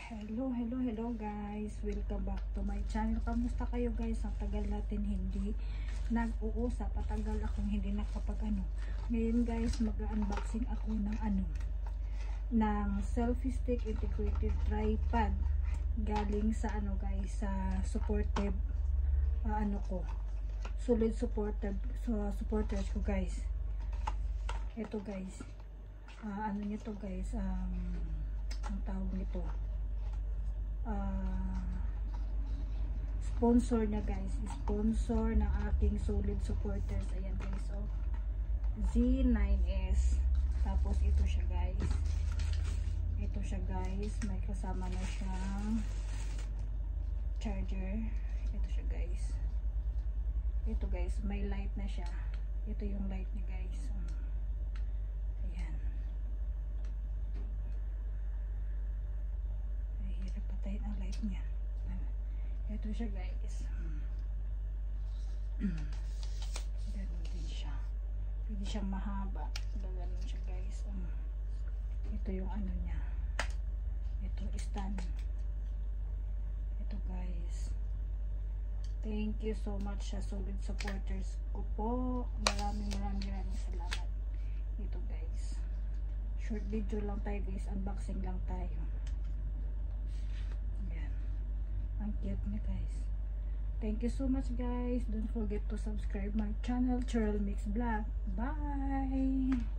Hello guys, welcome back to my channel. Kamusta kayo guys? Ang tagal natin hindi nag-uusap, patagal akong hindi nakapag ngayon guys, mag-unboxing ako ng selfie stick integrated tripod galing sa guys, sa supportive solid supporters ko guys. Ito guys, nito guys, ang tawag nito, sponsor na guys, sponsor ng aking solid supporters. Ayan guys, Z9S. Tapos ito siya guys, may kasama na siyang charger. Ito siya guys, may light na siya. Ito yung light niya guys. Ayan, hirap patayin ang light niya. Ito siya guys. Ganun din siya. Pwede siyang mahaba. Ganun siya guys. Ito yung niya. Ito stand. Ito guys. Thank you so much sa solid supporters ko po. Maraming salamat. Ito guys. Short video lang tayo guys. Unboxing lang tayo. Ayan. Ang cute niya guys. Thank you so much guys. Don't forget to subscribe my channel, Cheryl Mix Vlog. Bye!